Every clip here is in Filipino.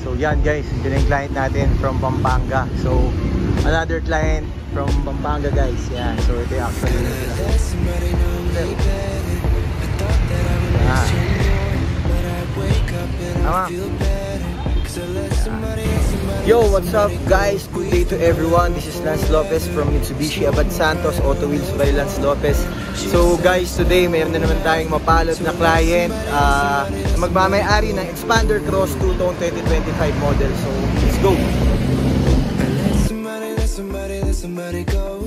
So yan guys, yun yung client natin from Pampanga. So another client from Pampanga guys. Yeah, so ito yung actually Yo, what's up guys? Good day to everyone. This is Lance Lopez from Mitsubishi Abad Santos Auto Wheels by Lance Lopez. So guys, today mayroon na naman tayong mapalot na client na magmamay-ari ng Expander Cross 2 Tone 2025 model. So let's go! Let somebody go.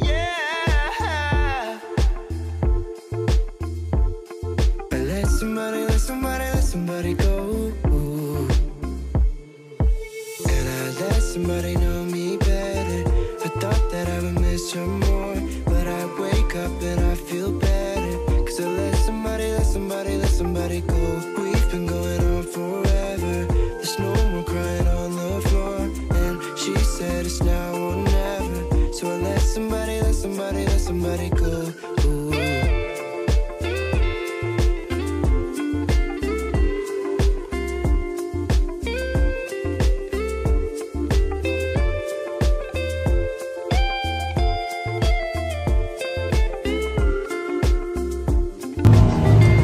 Yeah. Let somebody go. And I let somebody know me better. I thought that I would miss her more, but I wake up and I feel better. Cause I let somebody go. We've been going on forever. There's no more crying on the floor. And she said it's now or never. So I let somebody go. Ooh.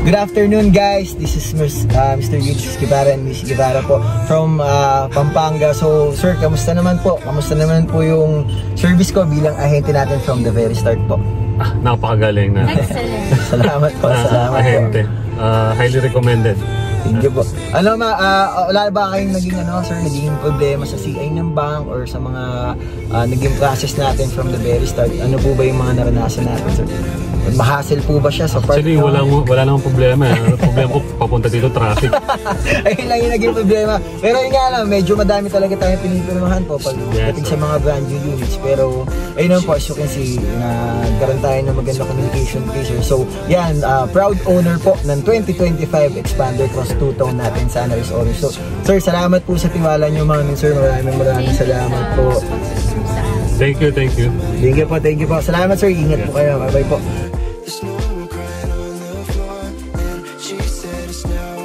Good afternoon guys, this is Mr. Yuji Guevara and Miss Guevara po from Pampanga. So sir, kamusta naman po? Kamusta naman po yung service ko bilang ahente natin from the very start po? Napakagaling na. Excellent. Salamat po, salamat ahente. Highly recommended. Thank you po. Wala ba kayong naging problema sa CI ng bank or sa mga naging process natin from the very start? Ano po ba yung mga naranasan natin sir? Mahassle po ba siya sa part? Actually, wala namang problema. Problema ko, papunta dito, traffic. Ayun lang yung naging problema. Pero yun nga lang, medyo madami talaga tayong pinipirmahan po pagdating sa mga brand new units. Pero, ayun naman po, as you can see, nagkaroon tayo ng maganda communication feature. So, yan, proud owner po ng 2025 Expander Cross 2 Tone natin sa Anaris Orange. So, sir, salamat po sa tiwala nyo, mga sir. Maraming salamat po. Thank you. Thank you po. Salamat sir, ingat po kayo. Bye-bye po. There's no one crying on the floor, and she said it's now